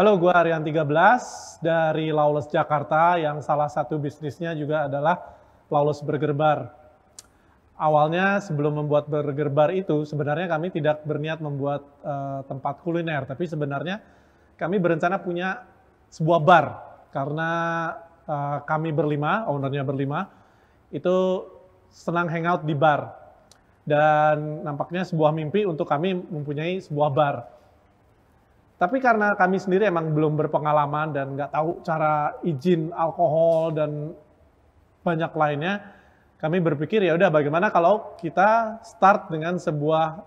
Halo, gue Aryan 13 dari Lawless Jakarta yang salah satu bisnisnya juga adalah Lawless Burger Bar. Awalnya sebelum membuat Burger Bar itu sebenarnya kami tidak berniat membuat tempat kuliner, tapi sebenarnya kami berencana punya sebuah bar karena kami berlima, ownernya berlima, itu senang hangout di bar. Dan nampaknya sebuah mimpi untuk kami mempunyai sebuah bar. Tapi karena kami sendiri emang belum berpengalaman dan nggak tahu cara izin alkohol dan banyak lainnya, kami berpikir ya udah bagaimana kalau kita start dengan sebuah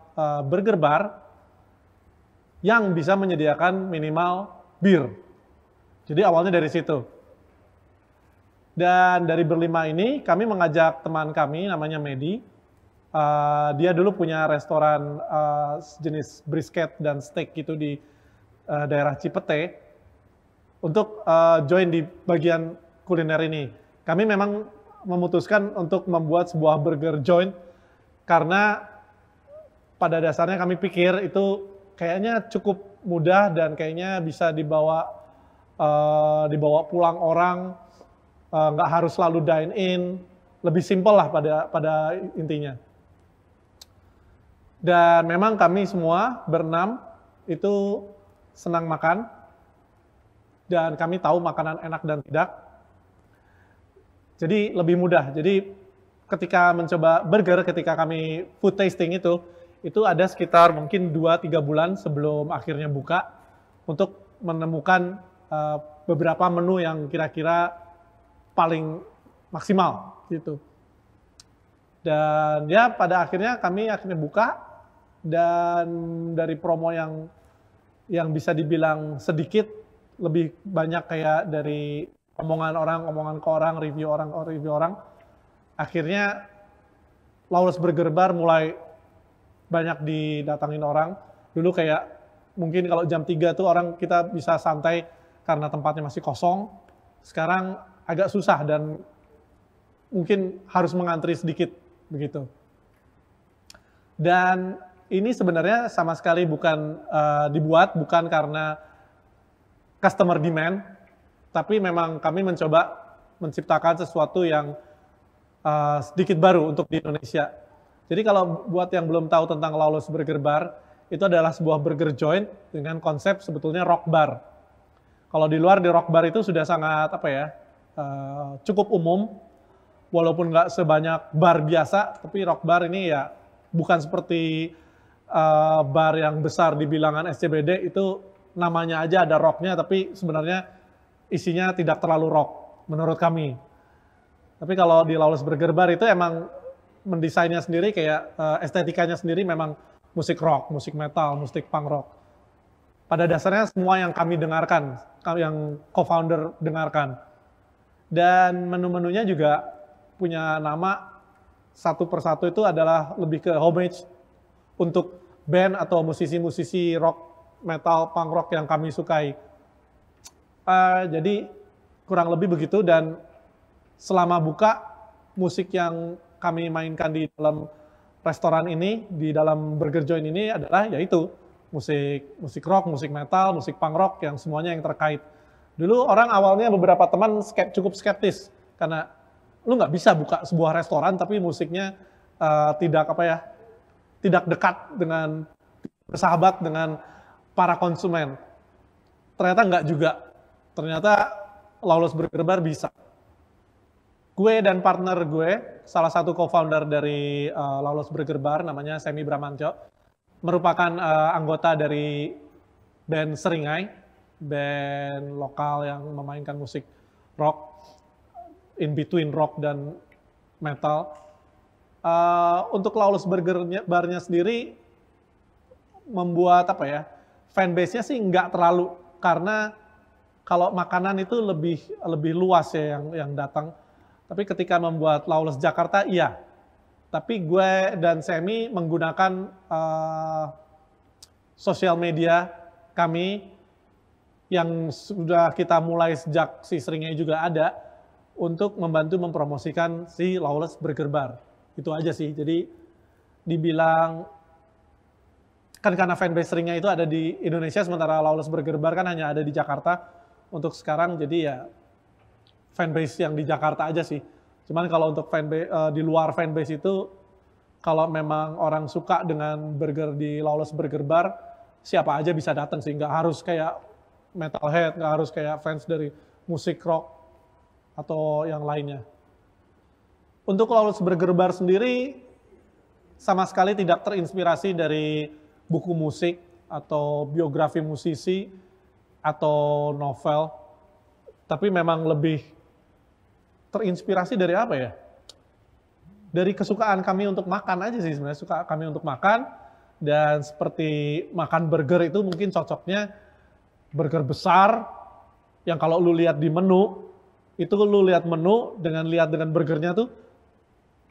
burger bar yang bisa menyediakan minimal bir. Jadi awalnya dari situ. Dan dari berlima ini kami mengajak teman kami namanya Medi. Dia dulu punya restoran jenis brisket dan steak gitu di daerah Cipete untuk join di bagian kuliner ini. Kami memang memutuskan untuk membuat sebuah burger joint karena pada dasarnya kami pikir itu kayaknya cukup mudah dan kayaknya bisa dibawa pulang orang, nggak harus selalu dine in, lebih simpel lah pada intinya. Dan memang kami semua berenam itu senang makan, dan kami tahu makanan enak dan tidak. Jadi lebih mudah. Jadi ketika mencoba burger, ketika kami food tasting itu ada sekitar mungkin 2-3 bulan sebelum akhirnya buka untuk menemukan beberapa menu yang kira-kira paling maksimal gitu. Dan ya pada akhirnya kami buka, dan dari promo yang bisa dibilang sedikit, lebih banyak kayak dari omongan ke orang, review orang, akhirnya Lawless Burger Bar mulai banyak didatangin orang. Dulu kayak mungkin kalau jam 3 tuh orang kita bisa santai karena tempatnya masih kosong. Sekarang agak susah dan mungkin harus mengantri sedikit begitu. Dan ini sebenarnya sama sekali bukan dibuat bukan karena customer demand, tapi memang kami mencoba menciptakan sesuatu yang sedikit baru untuk di Indonesia. Jadi kalau buat yang belum tahu tentang Lawless Burger Bar, itu adalah sebuah burger joint dengan konsep sebetulnya rock bar. Kalau di luar di rock bar itu sudah sangat cukup umum, walaupun nggak sebanyak bar biasa, tapi rock bar ini ya bukan seperti bar yang besar di bilangan SCBD itu namanya aja ada rocknya, tapi sebenarnya isinya tidak terlalu rock menurut kami. Tapi kalau di Lawless Burger Bar itu emang mendesainnya sendiri kayak estetikanya sendiri memang musik rock, musik metal, musik punk rock. Pada dasarnya semua yang kami dengarkan, yang co-founder dengarkan. Dan menu-menunya juga punya nama satu persatu itu adalah lebih ke homage untuk band atau musisi-musisi rock, metal, punk rock yang kami sukai. Jadi kurang lebih begitu, dan selama buka, musik yang kami mainkan di dalam restoran ini, di dalam burger joint ini adalah yaitu musik rock, musik metal, musik punk rock yang semuanya yang terkait. Dulu orang awalnya beberapa teman cukup skeptis karena lu nggak bisa buka sebuah restoran tapi musiknya tidak dekat dengan, bersahabat dengan para konsumen. Ternyata enggak juga. Ternyata Lawless Burger Bar bisa. Gue dan partner gue, salah satu co-founder dari Lawless Burger Bar, namanya Semi Bramantyo, merupakan anggota dari band Seringai, band lokal yang memainkan musik rock, in between rock dan metal. Untuk Lawless Burger Bar-nya sendiri membuat fanbase-nya sih nggak terlalu, karena kalau makanan itu lebih luas ya yang datang. Tapi ketika membuat Lawless Jakarta, iya. Tapi gue dan Semi menggunakan sosial media kami yang sudah kita mulai sejak si Seringai juga ada untuk membantu mempromosikan si Lawless Burger Bar. Itu aja sih. Jadi dibilang kan karena fanbase ringnya itu ada di Indonesia, sementara Lawless Burger Bar kan hanya ada di Jakarta untuk sekarang, jadi ya fanbase yang di Jakarta aja sih. Cuman kalau untuk fanbase di luar fanbase itu, kalau memang orang suka dengan burger di Lawless Burger Bar, siapa aja bisa datang sih, nggak harus kayak metalhead, nggak harus kayak fans dari musik rock atau yang lainnya. Untuk Lawless Burger Bar sendiri, sama sekali tidak terinspirasi dari buku musik atau biografi musisi atau novel, tapi memang lebih terinspirasi dari apa ya? Dari kesukaan kami untuk makan aja sih sebenarnya, suka kami untuk makan, dan seperti makan burger itu mungkin cocoknya burger besar, yang kalau lu lihat di menu, itu lu lihat menu lihat dengan burgernya tuh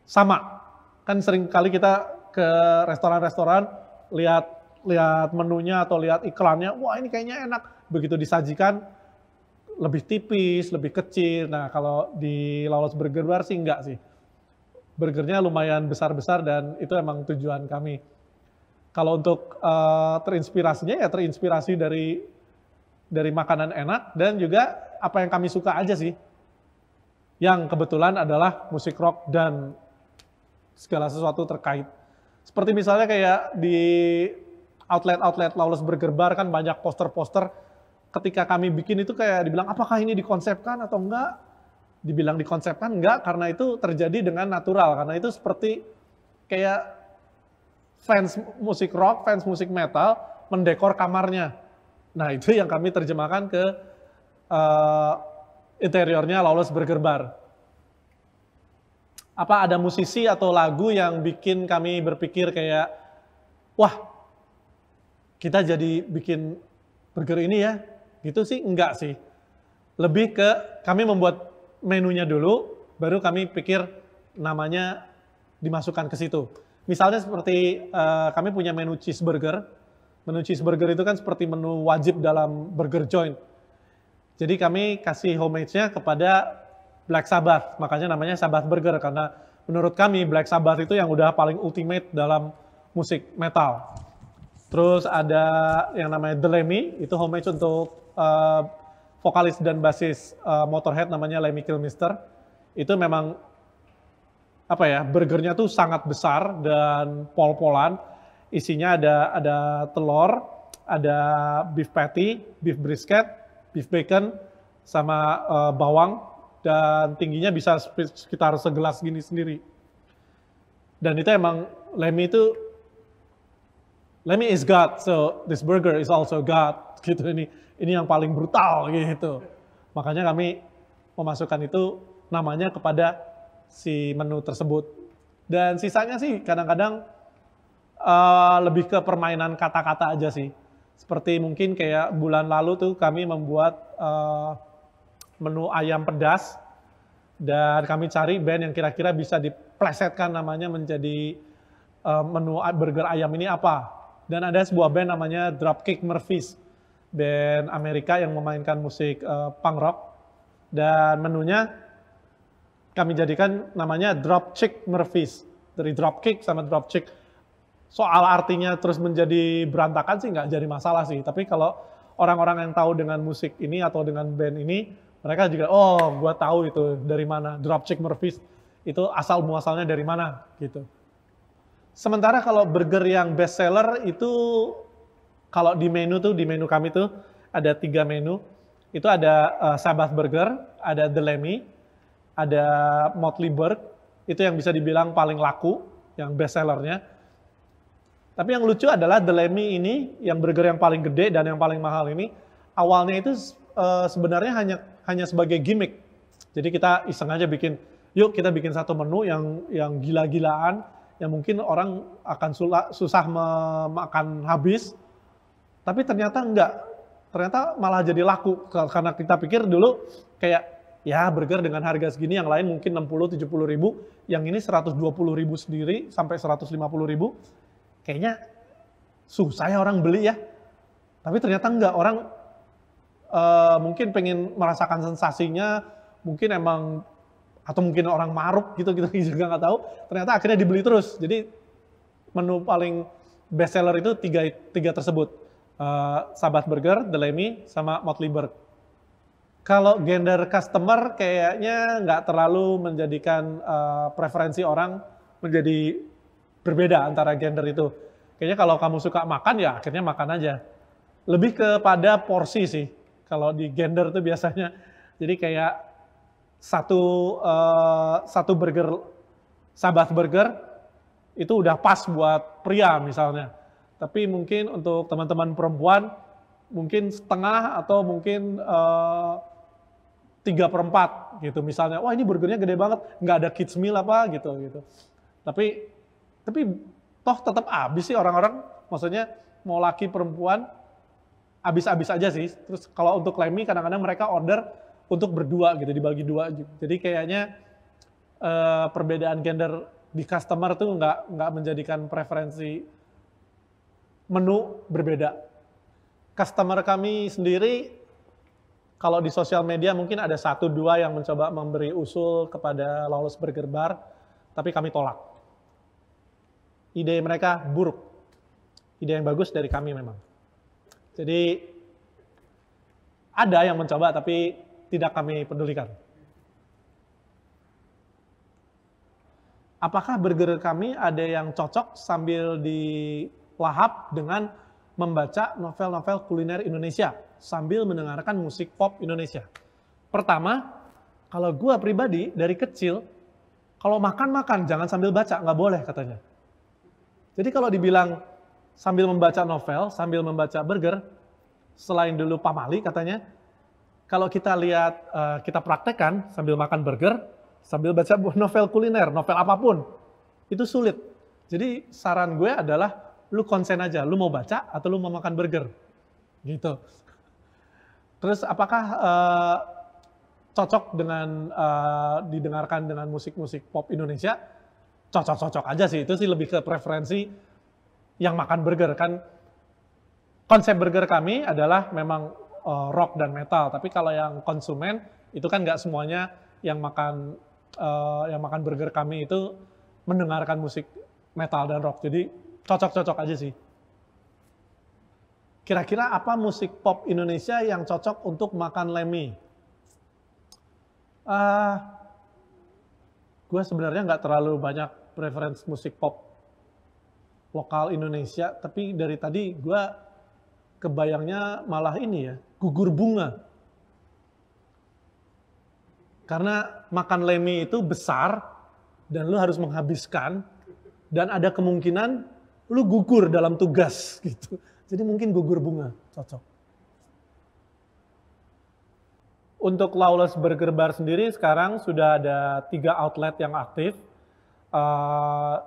sama. Kan sering kali kita ke restoran-restoran, lihat menunya atau lihat iklannya, wah ini kayaknya enak. Begitu disajikan, lebih tipis, lebih kecil. Nah kalau di Lawless Burger Bar sih enggak sih. Burgernya lumayan besar-besar dan itu emang tujuan kami. Kalau untuk terinspirasinya ya terinspirasi dari makanan enak dan juga apa yang kami suka aja sih. Yang kebetulan adalah musik rock dan segala sesuatu terkait. Seperti misalnya kayak di outlet Lawless Burger Bar kan banyak poster-poster, ketika kami bikin itu kayak dibilang apakah ini dikonsepkan atau enggak? Dibilang dikonsepkan enggak, karena itu terjadi dengan natural, karena itu seperti kayak fans musik rock, fans musik metal mendekor kamarnya. Nah itu yang kami terjemahkan ke interiornya Lawless Burger Bar. Apa ada musisi atau lagu yang bikin kami berpikir kayak, wah kita jadi bikin burger ini ya? Gitu sih, enggak sih. Lebih ke kami membuat menunya dulu, baru kami pikir namanya dimasukkan ke situ. Misalnya seperti kami punya menu cheeseburger. Menu cheeseburger itu kan seperti menu wajib dalam burger joint. Jadi kami kasih homage-nya kepada Black Sabbath, makanya namanya Sabbath Burger, karena menurut kami Black Sabbath itu yang udah paling ultimate dalam musik metal. Terus ada yang namanya The Lemmy, itu homage untuk vokalis dan basis Motorhead namanya Lemmy Kilmister. Itu memang apa ya, burgernya tuh sangat besar dan pol-polan. Isinya ada telur, ada beef patty, beef brisket, beef bacon, sama bawang. Dan tingginya bisa sekitar segelas gini sendiri. Dan itu emang Lemmy is God, so this burger is also God. Gitu, ini yang paling brutal gitu. Makanya kami memasukkan itu namanya kepada si menu tersebut. Dan sisanya sih kadang-kadang lebih ke permainan kata-kata aja sih. Seperti mungkin kayak bulan lalu tuh kami membuat menu ayam pedas, dan kami cari band yang kira-kira bisa diplesetkan namanya menjadi menu burger ayam ini apa. Dan ada sebuah band namanya Dropkick Murphys, band Amerika yang memainkan musik punk rock, dan menunya kami jadikan namanya Dropkick Murphys, dari dropkick sama dropkick. Soal artinya terus menjadi berantakan sih nggak jadi masalah sih, tapi kalau orang-orang yang tahu dengan musik ini atau dengan band ini, mereka juga, oh gua tahu itu dari mana, Dropkick Murphys itu asal muasalnya dari mana gitu. Sementara kalau burger yang best seller itu, kalau di menu kami tuh ada 3 menu. Itu ada Sabbath Burger, ada The Lemmy, ada Motley Bird, itu yang bisa dibilang paling laku, yang best sellernya. Tapi yang lucu adalah The Lemmy ini, yang burger yang paling gede dan yang paling mahal ini, awalnya itu sebenarnya hanya sebagai gimmick. Jadi kita iseng aja bikin, yuk kita bikin satu menu yang gila-gilaan, yang mungkin orang akan susah memakan habis, tapi ternyata enggak. Ternyata malah jadi laku, karena kita pikir dulu kayak, ya burger dengan harga segini, yang lain mungkin 60-70 ribu, yang ini 120 ribu sendiri, sampai 150 ribu, kayaknya susah ya orang beli ya. Tapi ternyata enggak, orang mungkin pengen merasakan sensasinya, mungkin emang, atau mungkin orang maruk gitu, kita juga nggak tahu, ternyata akhirnya dibeli terus. Jadi menu paling bestseller itu tiga tersebut. Sabath Burger, The Lemmy, sama Motley Bird. Kalau gender customer kayaknya nggak terlalu menjadikan preferensi orang menjadi berbeda antara gender itu. Kayaknya kalau kamu suka makan ya akhirnya makan aja. Lebih kepada porsi sih. Kalau di gender tuh biasanya. Jadi kayak satu burger Sabath Burger itu udah pas buat pria misalnya. Tapi mungkin untuk teman-teman perempuan mungkin setengah atau mungkin 3/4 gitu misalnya. Wah ini burgernya gede banget, nggak ada kids meal apa gitu. Tapi toh tetap habis sih orang-orang. Maksudnya mau laki perempuan habis-habis aja sih. Terus kalau untuk Lemmy kadang-kadang mereka order untuk berdua gitu, dibagi dua gitu. Jadi kayaknya perbedaan gender di customer tuh nggak menjadikan preferensi menu berbeda. Customer kami sendiri, kalau di sosial media mungkin ada 1-2 yang mencoba memberi usul kepada Lawless Burger Bar, tapi kami tolak. Ide mereka buruk. Ide yang bagus dari kami memang. Jadi ada yang mencoba tapi tidak kami pedulikan. Apakah burger kami ada yang cocok sambil dilahap dengan membaca novel-novel kuliner Indonesia sambil mendengarkan musik pop Indonesia? Pertama, kalau gua pribadi dari kecil, kalau makan jangan sambil baca, nggak boleh katanya. Jadi kalau dibilang sambil membaca novel, sambil membaca burger, selain dulu pamali katanya, kalau kita lihat, kita praktekkan sambil makan burger, sambil baca novel kuliner, novel apapun, itu sulit. Jadi saran gue adalah, lu konsen aja, lu mau baca atau lu mau makan burger, gitu. Terus apakah cocok dengan didengarkan dengan musik-musik pop Indonesia? Cocok-cocok aja sih, itu sih lebih ke preferensi yang makan burger kan. Konsep burger kami adalah memang rock dan metal, tapi kalau yang konsumen itu kan nggak semuanya yang makan burger kami itu mendengarkan musik metal dan rock. Jadi cocok-cocok aja sih. Kira-kira apa musik pop Indonesia yang cocok untuk makan Lemmy? Gue sebenarnya nggak terlalu banyak preferensi musik pop lokal Indonesia, tapi dari tadi gue kebayangnya malah ini ya, Gugur Bunga. Karena makan Lemmy itu besar, dan lu harus menghabiskan, dan ada kemungkinan lu gugur dalam tugas gitu. Jadi mungkin Gugur Bunga cocok. Untuk Lawless Burger Bar sendiri sekarang sudah ada 3 outlet yang aktif.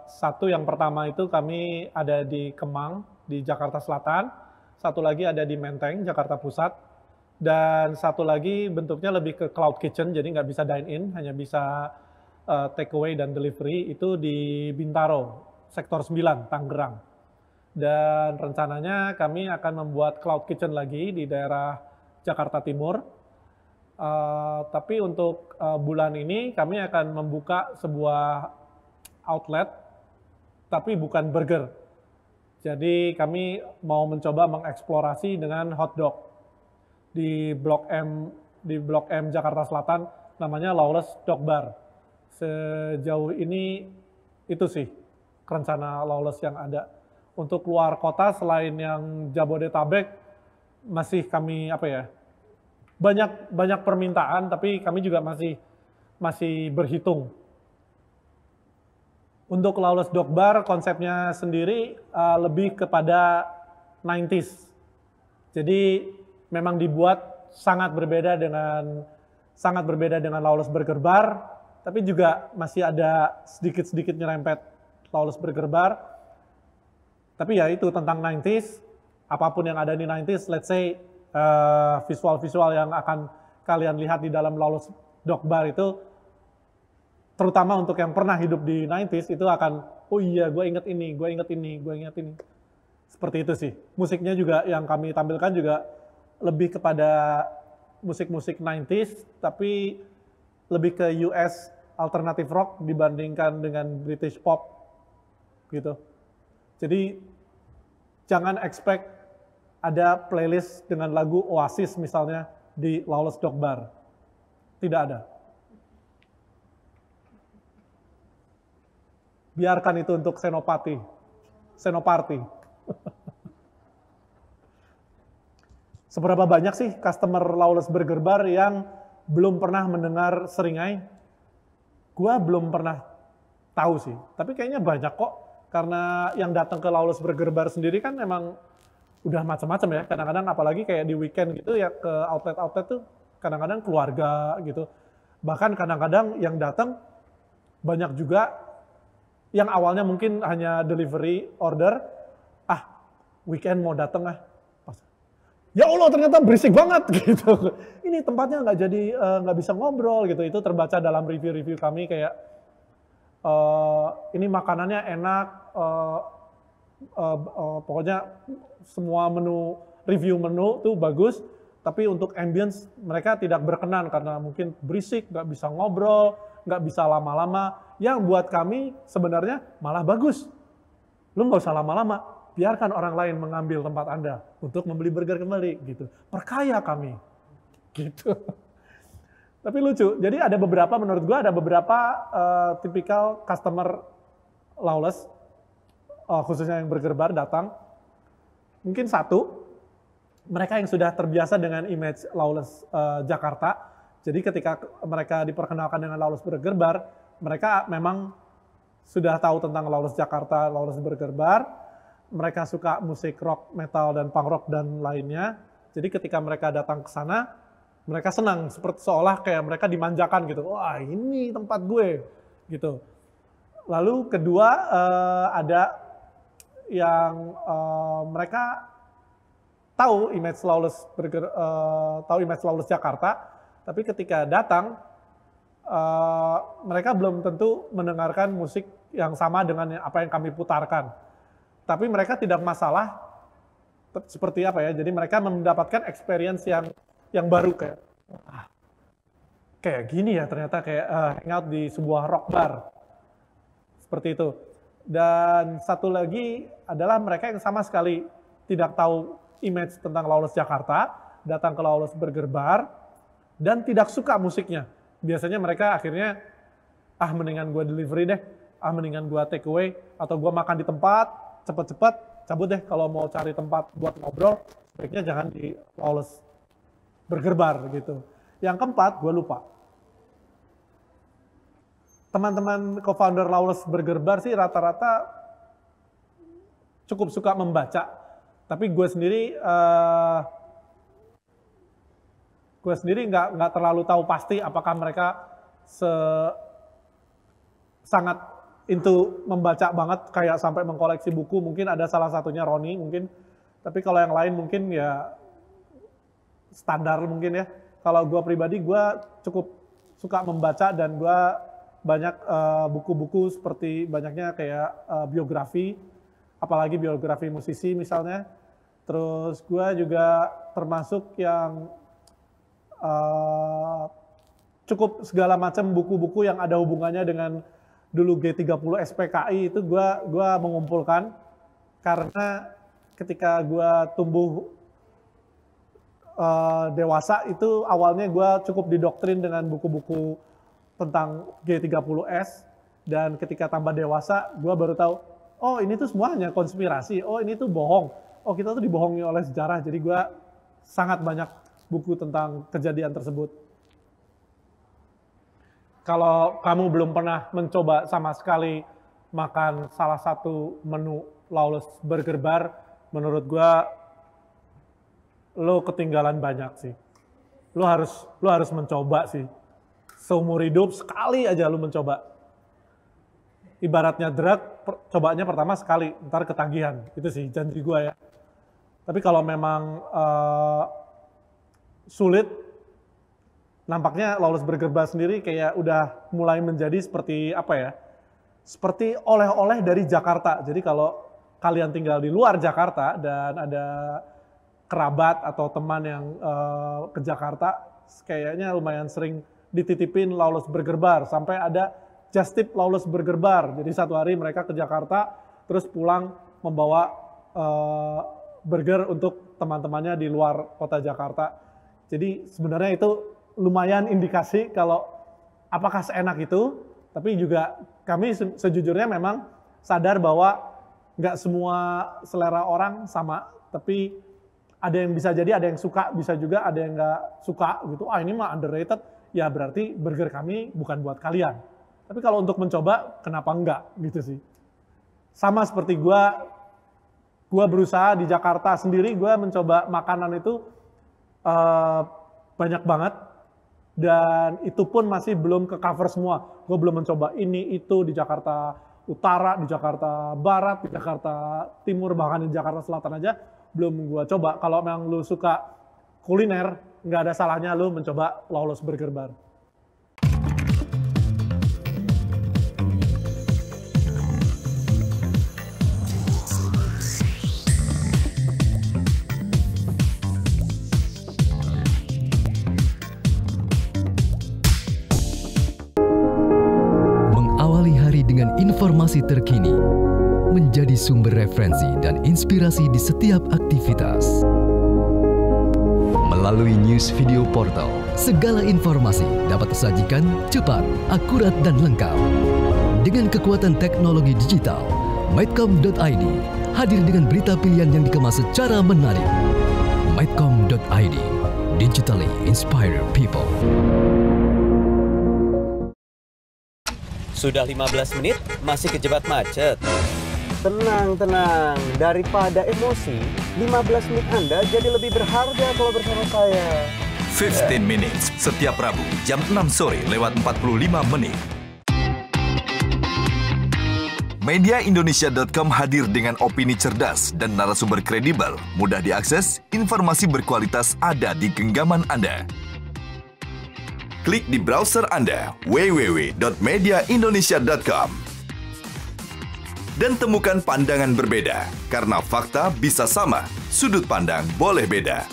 Satu yang pertama itu kami ada di Kemang, di Jakarta Selatan. Satu lagi ada di Menteng, Jakarta Pusat. Dan satu lagi bentuknya lebih ke cloud kitchen, jadi nggak bisa dine-in, hanya bisa take away dan delivery, itu di Bintaro, Sektor 9, Tangerang. Dan rencananya kami akan membuat cloud kitchen lagi di daerah Jakarta Timur. Tapi untuk bulan ini kami akan membuka sebuah outlet, tapi bukan burger. Jadi kami mau mencoba mengeksplorasi dengan hotdog. Di Blok M Jakarta Selatan namanya Lawless Dog Bar. Sejauh ini itu sih rencana Lawless yang ada. Untuk luar kota selain yang Jabodetabek masih kami banyak permintaan, tapi kami juga masih berhitung. Untuk Lawless Dog Bar konsepnya sendiri lebih kepada 90s. Jadi memang dibuat sangat berbeda dengan Lawless Burger Bar, tapi juga masih ada sedikit-sedikit nyerempet Lawless Burger Bar. Tapi ya itu tentang 90s, apapun yang ada di 90s, let's say visual-visual yang akan kalian lihat di dalam Lawless Dog Bar itu, terutama untuk yang pernah hidup di 90s, itu akan, oh iya gue inget ini. Seperti itu sih. Musiknya juga yang kami tampilkan juga lebih kepada musik-musik 90s, tapi lebih ke US alternative rock dibandingkan dengan British pop gitu. Jadi jangan expect ada playlist dengan lagu Oasis misalnya di Lawless Dog Bar. Tidak ada. Biarkan itu untuk Senopati. Senoparty. Seberapa banyak sih customer Lawless Burger Bar yang belum pernah mendengar Seringai? Gua belum pernah tahu sih, tapi kayaknya banyak kok. Karena yang datang ke Lawless Burger Bar sendiri kan memang udah macam-macam ya. Kadang-kadang apalagi kayak di weekend gitu ya, ke outlet-outlet tuh kadang-kadang keluarga gitu. Bahkan kadang-kadang yang datang banyak juga yang awalnya mungkin hanya delivery order, weekend mau datang ya Allah ternyata berisik banget gitu. Ini tempatnya nggak bisa ngobrol gitu. Itu terbaca dalam review-review kami kayak ini makanannya enak, pokoknya semua review menu tuh bagus, tapi untuk ambience mereka tidak berkenan karena mungkin berisik, nggak bisa ngobrol, nggak bisa lama-lama. Yang buat kami sebenarnya malah bagus. Lu nggak usah lama-lama, biarkan orang lain mengambil tempat Anda untuk membeli burger kembali gitu. Perkaya kami. Gitu. Tapi lucu. Jadi ada beberapa, menurut gua ada beberapa tipikal customer Lawless, khususnya yang burger bar datang. Mungkin satu, mereka yang sudah terbiasa dengan image Lawless Jakarta. Jadi ketika mereka diperkenalkan dengan Lawless Burger Bar, mereka memang sudah tahu tentang Lawless Jakarta, Lawless Burger Bar. Mereka suka musik rock, metal, dan punk rock, dan lainnya. Jadi ketika mereka datang ke sana, mereka senang, seperti seolah kayak mereka dimanjakan gitu. Wah, ini tempat gue, gitu. Lalu kedua, ada yang mereka tahu image Lawless Burger, tahu image Lawless Jakarta, tapi ketika datang, mereka belum tentu mendengarkan musik yang sama dengan apa yang kami putarkan. Tapi mereka tidak masalah seperti apa ya, jadi mereka mendapatkan experience yang baru kayak gini ya ternyata, kayak hangout di sebuah rock bar seperti itu. Dan satu lagi adalah mereka yang sama sekali tidak tahu image tentang Lawless Jakarta, datang ke Lawless Burger Bar dan tidak suka musiknya. Biasanya mereka akhirnya mendingan gue delivery deh, mendingan gue take away, atau gue makan di tempat cepet-cepet cabut deh. Kalau mau cari tempat buat ngobrol, sebaiknya jangan di Lawless Burger Bar gitu. Yang keempat, gue lupa. Teman-teman co-founder Lawless Burger Bar sih rata-rata cukup suka membaca. Tapi gue sendiri nggak terlalu tahu pasti apakah mereka sangat into membaca banget kayak sampai mengkoleksi buku. Mungkin ada salah satunya Roni mungkin, tapi kalau yang lain mungkin ya standar mungkin ya. Kalau gue pribadi, gue cukup suka membaca dan gue banyak buku-buku seperti banyaknya kayak biografi, apalagi biografi musisi misalnya. Terus gue juga termasuk yang cukup segala macam buku-buku yang ada hubungannya dengan dulu G30 SPKI itu gue mengumpulkan, karena ketika gue tumbuh dewasa itu awalnya gue cukup didoktrin dengan buku-buku tentang G30S, dan ketika tambah dewasa gue baru tahu, oh ini tuh semuanya konspirasi, oh ini tuh bohong, oh kita tuh dibohongi oleh sejarah. Jadi gue sangat banyak buku tentang kejadian tersebut. Kalau kamu belum pernah mencoba sama sekali makan salah satu menu Lawless Burger Bar, menurut gua lo ketinggalan banyak sih. Lo harus mencoba sih. Seumur hidup sekali aja lo mencoba. Ibaratnya drug, cobanya pertama sekali, ntar ketagihan. Itu sih janji gua ya. Tapi kalau memang sulit, nampaknya Lawless Burger Bar sendiri kayak udah mulai menjadi seperti apa ya? Seperti oleh-oleh dari Jakarta. Jadi kalau kalian tinggal di luar Jakarta dan ada kerabat atau teman yang ke Jakarta, kayaknya lumayan sering dititipin Lawless Burger Bar. Sampai ada just tip Lawless Burger Bar. Jadi satu hari mereka ke Jakarta, terus pulang membawa uh, burger untuk teman-temannya di luar kota Jakarta. Jadi sebenarnya itu lumayan indikasi kalau apakah seenak itu, tapi juga kami sejujurnya memang sadar bahwa nggak semua selera orang sama, tapi ada yang bisa jadi ada yang suka, bisa juga ada yang nggak suka gitu. Ah ini mah underrated, ya berarti burger kami bukan buat kalian. Tapi kalau untuk mencoba, kenapa enggak gitu sih. Sama seperti gue berusaha di Jakarta sendiri, gue mencoba makanan itu banyak banget. Dan itu pun masih belum ke cover semua. Gue belum mencoba ini, itu di Jakarta Utara, di Jakarta Barat, di Jakarta Timur, bahkan di Jakarta Selatan aja belum gue coba. Kalau memang lu suka kuliner, nggak ada salahnya lu mencoba Lawless Burger Bar. Mengawali hari dengan informasi terkini, menjadi sumber referensi dan inspirasi di setiap aktivitas. Melalui news video portal, segala informasi dapat disajikan cepat, akurat, dan lengkap. Dengan kekuatan teknologi digital, Medcom.id hadir dengan berita pilihan yang dikemas secara menarik. Medcom.id, digitally inspire people. Sudah 15 menit, masih kejebak macet. Tenang, daripada emosi, 15 menit Anda jadi lebih berharga kalau bersama saya. 15 Minutes, setiap Rabu, jam 6 sore lewat 45 menit. Mediaindonesia.com hadir dengan opini cerdas dan narasumber kredibel, mudah diakses, informasi berkualitas ada di genggaman Anda. Klik di browser Anda, www.mediaindonesia.com. Dan temukan pandangan berbeda, karena fakta bisa sama, sudut pandang boleh beda.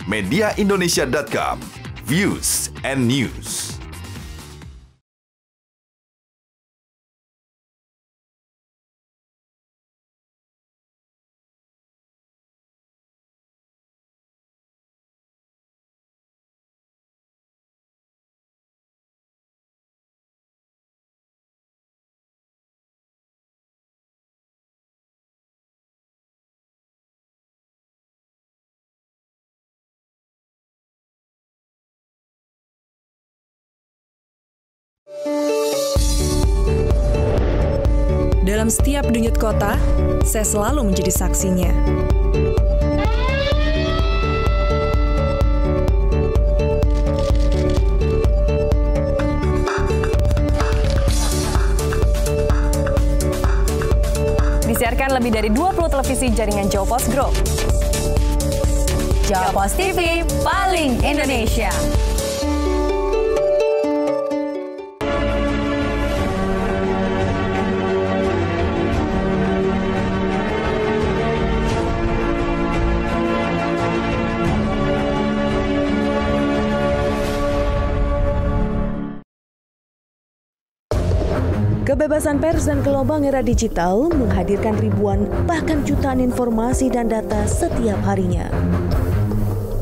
Mediaindonesia.com, views and news. Dalam setiap denyut kota, saya selalu menjadi saksinya. Disiarkan lebih dari 20 televisi jaringan Jawa Post Group. Jawa Post TV, paling Indonesia. Kebebasan pers dan gelombang era digital menghadirkan ribuan bahkan jutaan informasi dan data setiap harinya.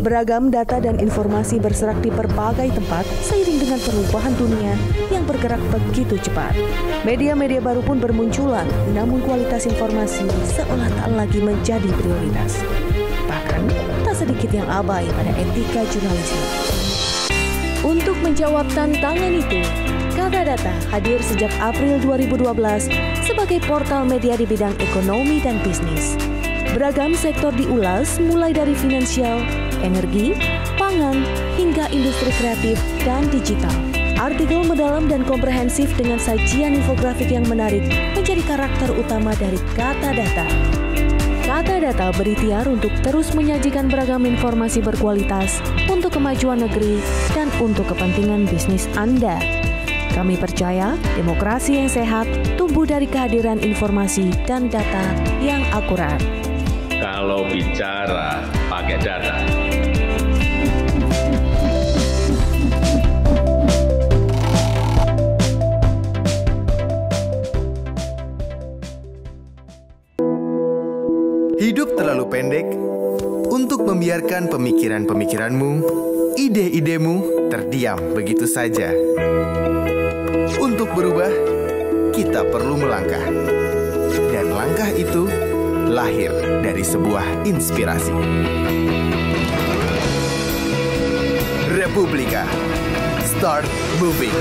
Beragam data dan informasi berserak di berbagai tempat seiring dengan perubahan dunia yang bergerak begitu cepat. Media-media baru pun bermunculan, namun kualitas informasi seolah tak lagi menjadi prioritas. Bahkan tak sedikit yang abai pada etika jurnalisme. Untuk menjawab tantangan itu, Kata Data hadir sejak April 2012 sebagai portal media di bidang ekonomi dan bisnis. Beragam sektor diulas mulai dari finansial, energi, pangan, hingga industri kreatif dan digital. Artikel mendalam dan komprehensif dengan sajian infografik yang menarik menjadi karakter utama dari Kata Data. Kata Data berikhtiar untuk terus menyajikan beragam informasi berkualitas untuk kemajuan negeri dan untuk kepentingan bisnis Anda. Kami percaya demokrasi yang sehat tumbuh dari kehadiran informasi dan data yang akurat. Kalau bicara pakai data. membiarkan pemikiran-pemikiranmu, ide-idemu terdiam begitu saja. Untuk berubah, kita perlu melangkah. Dan langkah itu lahir dari sebuah inspirasi. Republika, start moving.